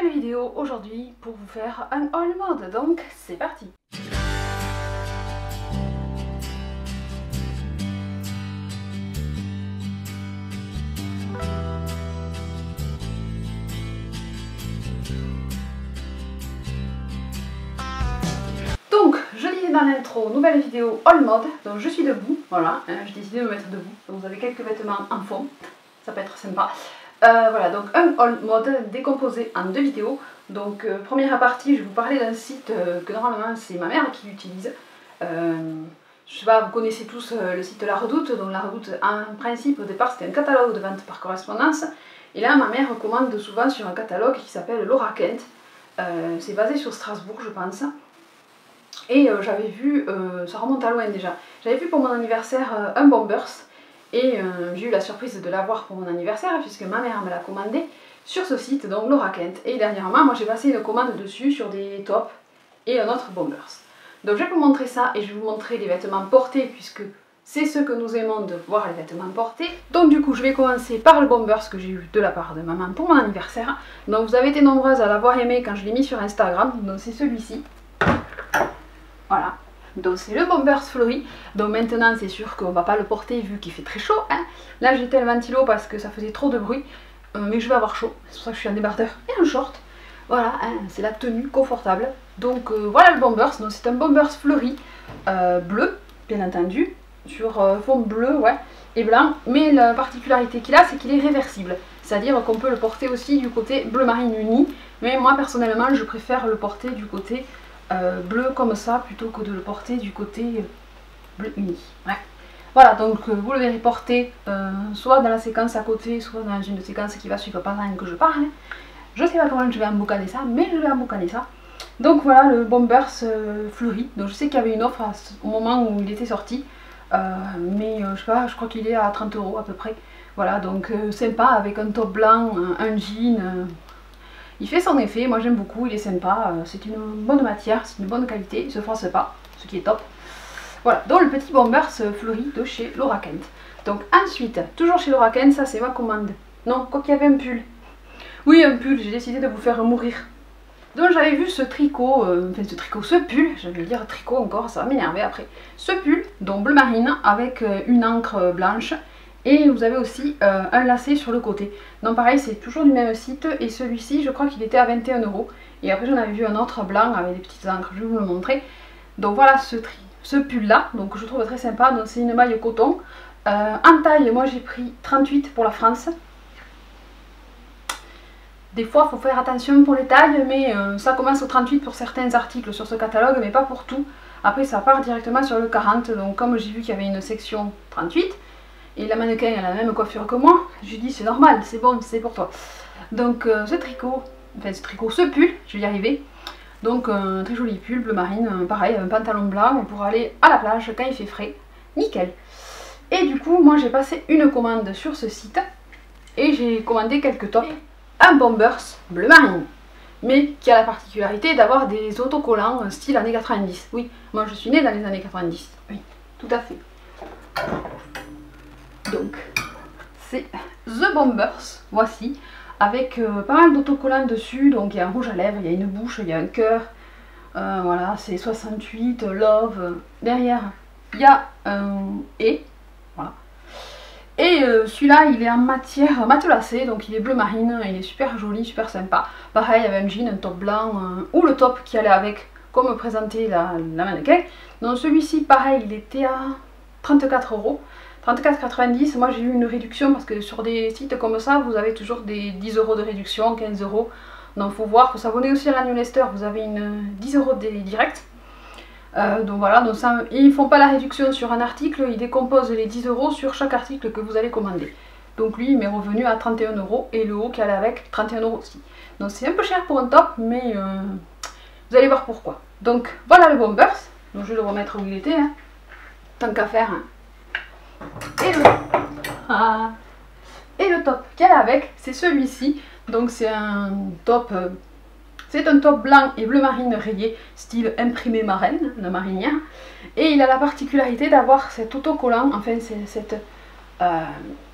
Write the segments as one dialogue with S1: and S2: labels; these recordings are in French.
S1: nouvelle vidéo aujourd'hui pour vous faire un haul mode, donc c'est parti. Donc, je disais dans l'intro, nouvelle vidéo haul mode, donc je suis debout, voilà, j'ai décidé de me mettre debout, donc vous avez quelques vêtements en fond, ça peut être sympa. Voilà, donc un haul mode décomposé en deux vidéos. Donc première partie, je vais vous parler d'un site que normalement c'est ma mère qui l'utilise. Je sais pas, vous connaissez tous le site La Redoute. Donc La Redoute, en principe au départ c'était un catalogue de vente par correspondance. Et là ma mère commande souvent sur un catalogue qui s'appelle Laura Kent. C'est basé sur Strasbourg je pense. Et j'avais vu, ça remonte à loin déjà, j'avais vu pour mon anniversaire un Bombers. Et j'ai eu la surprise de l'avoir pour mon anniversaire puisque ma mère me l'a commandé sur ce site, donc Laura Kent. Et dernièrement, moi j'ai passé une commande dessus sur des tops et un autre Bombers. Donc je vais vous montrer ça et je vais vous montrer les vêtements portés puisque c'est ce que nous aimons de voir, les vêtements portés. Donc du coup je vais commencer par le Bombers que j'ai eu de la part de maman pour mon anniversaire. Donc vous avez été nombreuses à l'avoir aimé quand je l'ai mis sur Instagram, donc c'est celui-ci. Voilà. Donc c'est le Bombers fleuri. Donc maintenant c'est sûr qu'on va pas le porter vu qu'il fait très chaud. Hein. Là j'étais le ventilo parce que ça faisait trop de bruit. Mais je vais avoir chaud. C'est pour ça que je suis en débardeur et en short. Voilà, hein, c'est la tenue confortable. Donc voilà le Bombers. Donc c'est un Bombers fleuri bleu, bien entendu. Sur fond bleu ouais, et blanc. Mais la particularité qu'il a, c'est qu'il est réversible. C'est-à-dire qu'on peut le porter aussi du côté bleu marine uni. Mais moi personnellement je préfère le porter du côté bleu comme ça plutôt que de le porter du côté bleu uni. Ouais. Voilà, donc vous le verrez porter soit dans la séquence à côté, soit dans une séquence qui va suivre pendant que je parle. Je sais pas comment je vais emboucaner ça, mais je vais emboucaner ça. Donc voilà le Bombers fleuri. Donc je sais qu'il y avait une offre au moment où il était sorti, mais je sais pas, je crois qu'il est à 30 € à peu près. Voilà, donc sympa avec un top blanc, un jean. Il fait son effet, moi j'aime beaucoup, il est sympa, c'est une bonne matière, c'est une bonne qualité, il se froisse pas, ce qui est top. Voilà, donc le petit Bombers fleuri de chez Laura Kent. Donc ensuite, toujours chez Laura Kent, ça c'est ma commande. Non, quoi qu'il y avait un pull. Oui, un pull, j'ai décidé de vous faire mourir. Donc j'avais vu ce tricot, ce pull, je vais dire tricot encore, ça va m'énerver après. Ce pull, donc bleu marine, avec une encre blanche. Et vous avez aussi un lacet sur le côté. Donc pareil, c'est toujours du même site. Et celui-ci, je crois qu'il était à 21 €. Et après, j'en avais vu un autre blanc avec des petites encres. Je vais vous le montrer. Donc voilà ce pull-là. Donc je trouve très sympa. Donc c'est une maille coton. En taille, moi j'ai pris 38 pour la France. Des fois, il faut faire attention pour les tailles. Mais ça commence au 38 pour certains articles sur ce catalogue. Mais pas pour tout. Après, ça part directement sur le 40. Donc comme j'ai vu qu'il y avait une section 38. Et la mannequin elle a la même coiffure que moi, je lui dis c'est normal, c'est bon, c'est pour toi. Donc ce pull, je vais y arriver. Donc un très joli pull bleu marine, pareil, un pantalon blanc pour aller à la plage quand il fait frais, nickel. Et du coup moi j'ai passé une commande sur ce site et j'ai commandé quelques tops. Un Bombers bleu marine, mais qui a la particularité d'avoir des autocollants style années 90. Oui, moi je suis née dans les années 90, oui, tout à fait. Donc, c'est The Bombers, voici, avec pas mal d'autocollants dessus. Donc, il y a un rouge à lèvres, il y a une bouche, il y a un cœur. Voilà, c'est 68, love. Derrière, il y a un et. Voilà. Et celui-là, il est en matière matelassée, donc il est bleu marine, il est super joli, super sympa. Pareil, il y avait un jean, un top blanc, ou le top qui allait avec, comme présentait la mannequin. Donc, celui-ci, pareil, il était à 34 €. 34,90 €, moi j'ai eu une réduction parce que sur des sites comme ça, vous avez toujours des 10 € de réduction, 15 €. Donc faut voir, faut s'abonner aussi à la newsletter, vous avez une 10 € direct. Donc voilà, donc ça, ils font pas la réduction sur un article, ils décomposent les 10 € sur chaque article que vous allez commander. Donc lui il m'est revenu à 31 € et le haut qui allait avec 31 € aussi. Donc c'est un peu cher pour un top, mais vous allez voir pourquoi. Donc voilà le Bombers, donc je vais le remettre où il était, hein. Tant qu'à faire. Hein. Et le top qu'elle a avec, c'est celui-ci. Donc c'est un top blanc et bleu marine rayé, style imprimé marine, de marinière. Et il a la particularité d'avoir cet autocollant, enfin c'est cette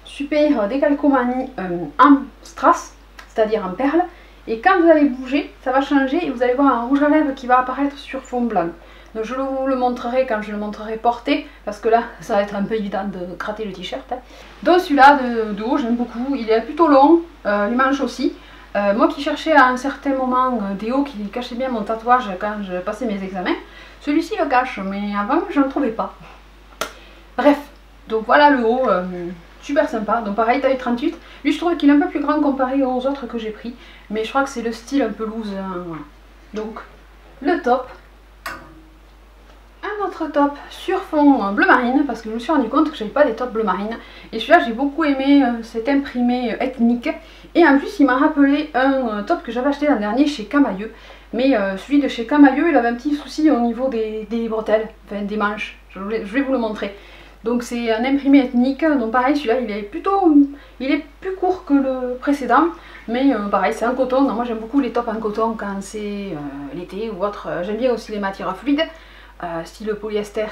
S1: super décalcomanie en strass, c'est-à-dire en perles. Et quand vous allez bouger, ça va changer et vous allez voir un rouge à lèvres qui va apparaître sur fond blanc. Donc je vous le montrerai quand je le montrerai porté, parce que là ça va être un peu évident de gratter le t-shirt. Hein. Donc celui-là de haut, j'aime beaucoup, il est plutôt long, les manches aussi. Moi qui cherchais à un certain moment des hauts qui cachaient bien mon tatouage quand je passais mes examens, celui-ci le cache, mais avant je ne trouvais pas. Bref, donc voilà le haut, super sympa, donc pareil taille 38. Lui je trouve qu'il est un peu plus grand comparé aux autres que j'ai pris, mais je crois que c'est le style un peu loose. Voilà. Donc le top. Un autre top sur fond bleu marine, parce que je me suis rendu compte que j'avais pas des tops bleu marine. Et celui-là j'ai beaucoup aimé cet imprimé ethnique. Et en plus il m'a rappelé un top que j'avais acheté l'an dernier chez Camailleux. Mais celui de chez Camailleux il avait un petit souci au niveau des bretelles, enfin des manches. Je vais vous le montrer. Donc c'est un imprimé ethnique, donc pareil celui-là il est plus court que le précédent. Mais pareil c'est en coton, donc moi j'aime beaucoup les tops en coton quand c'est l'été ou autre. J'aime bien aussi les matières fluides. Style polyester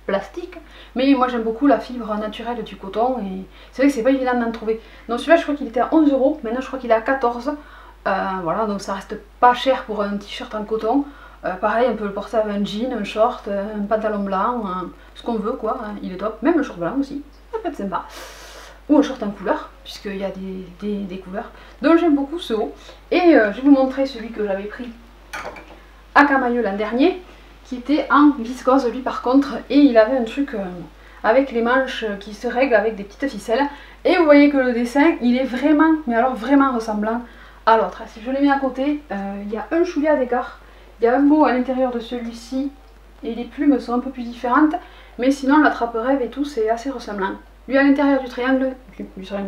S1: plastique, mais moi j'aime beaucoup la fibre naturelle du coton et c'est vrai que c'est pas évident d'en trouver. Donc celui-là je crois qu'il était à 11 €, maintenant je crois qu'il est à 14. Voilà, donc ça reste pas cher pour un t-shirt en coton. Pareil, on peut le porter avec un jean, un short, un pantalon blanc, ce qu'on veut quoi, il est top. Même le short blanc aussi, ça peut être sympa. Ou un short en couleur, puisqu'il y a des couleurs. Donc j'aime beaucoup ce haut. Et je vais vous montrer celui que j'avais pris à Camailleux l'an dernier, qui était en viscose lui par contre, et il avait un truc avec les manches qui se règlent avec des petites ficelles, et vous voyez que le dessin il est vraiment, mais alors vraiment ressemblant à l'autre. Si je les mets à côté, il y a un chouïa d'écart, il y a un mot à l'intérieur de celui-ci, et les plumes sont un peu plus différentes, mais sinon l'attrape-rêve et tout c'est assez ressemblant. Lui à l'intérieur du triangle,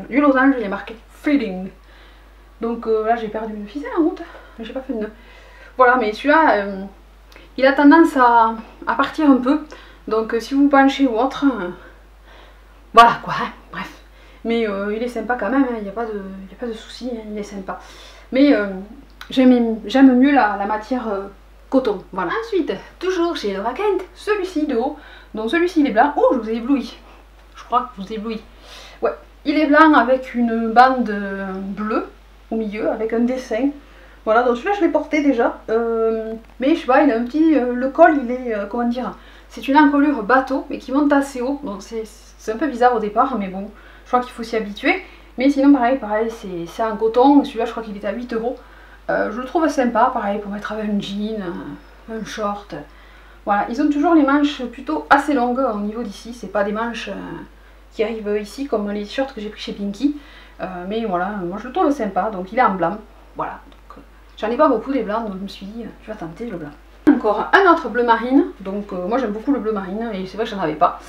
S1: du losange, il est marqué feeling. Donc là j'ai perdu une ficelle en route, mais j'ai pas fait de nœud. Voilà, mais celui-là il a tendance à partir un peu, donc si vous penchez ou autre, voilà quoi, hein, bref. Mais il est sympa quand même, il n'y a pas de souci, hein, il est sympa. Mais j'aime mieux la matière coton, voilà. Ensuite, toujours chez Laura Kent, celui-ci de haut, donc celui-ci il est blanc, oh je vous ai ébloui, je crois que je vous ai ébloui. Ouais, il est blanc avec une bande bleue au milieu, avec un dessin. Voilà, donc celui-là je l'ai porté déjà, mais je sais pas, il a un petit, le col il est, comment dire, c'est une encolure bateau, mais qui monte assez haut, donc c'est un peu bizarre au départ, mais bon, je crois qu'il faut s'y habituer. Mais sinon pareil, c'est un coton, celui-là je crois qu'il est à 8 €, je le trouve sympa, pareil, pour mettre avec un jean, un short, voilà, ils ont toujours les manches plutôt assez longues au niveau d'ici, c'est pas des manches qui arrivent ici comme les t-shirts que j'ai pris chez Pinky, mais voilà, moi je le trouve sympa, donc il est en blanc, voilà. J'en ai pas beaucoup des blancs, donc je me suis dit, je vais tenter le blanc. Encore un autre bleu marine, donc moi j'aime beaucoup le bleu marine, et c'est vrai que j'en avais pas.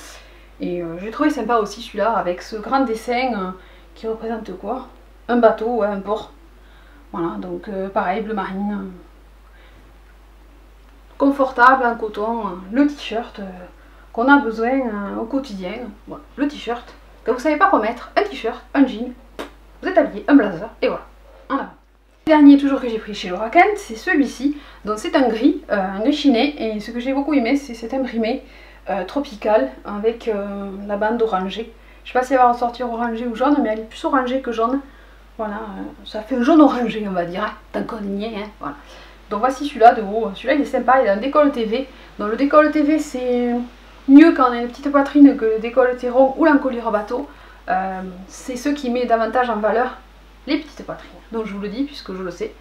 S1: Et j'ai trouvé sympa aussi celui-là, avec ce grand dessin qui représente quoi? Un bateau, ouais, un port. Voilà, donc pareil, bleu marine. Confortable, en coton, le t-shirt qu'on a besoin au quotidien. Voilà, le t-shirt, que vous savez pas quoi mettre, un t-shirt, un jean, vous êtes habillé, un blazer, et voilà, en avant. Le dernier toujours que j'ai pris chez Laura Kent, c'est celui-ci, donc c'est un gris chiné, et ce que j'ai beaucoup aimé c'est cet imprimé tropical avec la bande orangée. Je sais pas si elle va ressortir orangée ou jaune, mais elle est plus orangée que jaune. Voilà, ça fait un jaune orangé on va dire, hein, tant qu'on y est, hein, voilà. Donc voici celui-là de haut, celui-là il est sympa, il a un décolleté V. Donc le décolleté V c'est mieux quand on a une petite poitrine que le décolleté rond ou l'encolure bateau. C'est ce qui met davantage en valeur les petites poitrines. Donc je vous le dis puisque je le sais.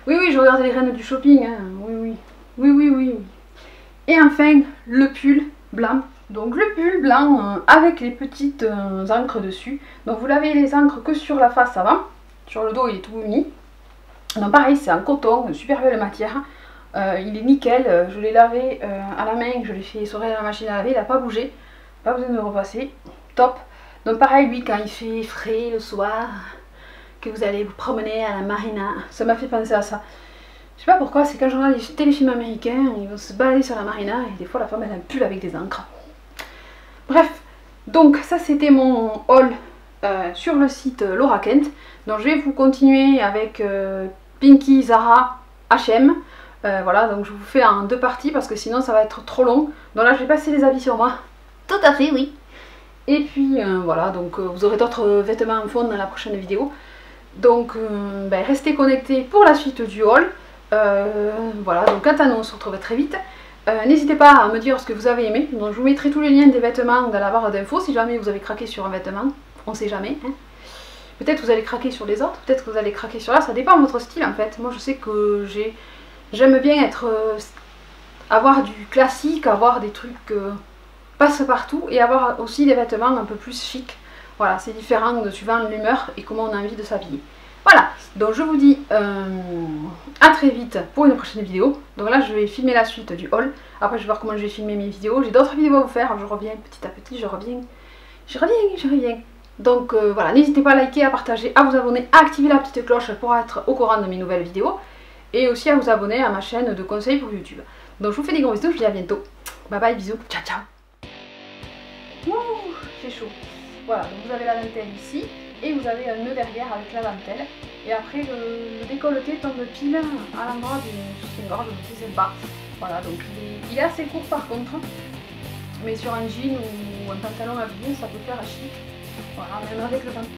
S1: Oui, oui, je regarde les reines du shopping. Hein. Oui, oui. Oui, oui, oui, oui. Et enfin, le pull blanc. Donc le pull blanc avec les petites encres dessus. Donc vous lavez les encres que sur la face avant. Sur le dos, il est tout uni. Donc pareil, c'est en coton, une super belle matière. Il est nickel. Je l'ai lavé à la main. Je l'ai fait essorer à la machine à laver. Il n'a pas bougé. Pas besoin de le repasser. Top. Donc pareil, lui, quand il fait frais le soir, que vous allez vous promener à la marina, ça m'a fait penser à ça. Je sais pas pourquoi, c'est quand je regarde les téléfilms américains, ils vont se balader sur la marina et des fois la femme elle a un pull avec des encres. Bref, donc ça c'était mon haul sur le site Laura Kent. Donc je vais vous continuer avec Pinky, Zara, H&M. Voilà, donc je vous fais en deux parties parce que sinon ça va être trop long. Donc là je vais passer les habits sur moi. Tout à fait, oui. Et puis voilà, donc vous aurez d'autres vêtements en fond dans la prochaine vidéo. Donc restez connectés pour la suite du haul. Voilà, donc quant à nous on se retrouve très vite. N'hésitez pas à me dire ce que vous avez aimé. Donc, je vous mettrai tous les liens des vêtements dans la barre d'infos si jamais vous avez craqué sur un vêtement. On sait jamais. Hein. Peut-être vous allez craquer sur les autres, peut-être que vous allez craquer sur là. Ça dépend de votre style en fait. Moi je sais que j'aime bien avoir du classique, avoir des trucs passe-partout et avoir aussi des vêtements un peu plus chic. Voilà, c'est différent de suivant l'humeur et comment on a envie de s'habiller. Voilà, donc je vous dis à très vite pour une prochaine vidéo. Donc là je vais filmer la suite du haul. Après je vais voir comment je vais filmer mes vidéos. J'ai d'autres vidéos à vous faire, je reviens petit à petit, je reviens. Donc voilà, n'hésitez pas à liker, à partager, à vous abonner, à activer la petite cloche pour être au courant de mes nouvelles vidéos. Et aussi à vous abonner à ma chaîne de conseils pour YouTube. Donc je vous fais des gros bisous, je vous dis à bientôt. Bye bye, bisous, ciao ciao. Ouh, c'est chaud. Voilà, donc vous avez la dentelle ici. Et vous avez un nœud derrière avec la dentelle. Et après le décolleté tombe pile à l'endroit du soutien-gorge, donc c'est sympa. Voilà, donc il est assez court par contre. Mais sur un jean ou un pantalon habillé, ça peut faire chic. Voilà, même avec le pantalon.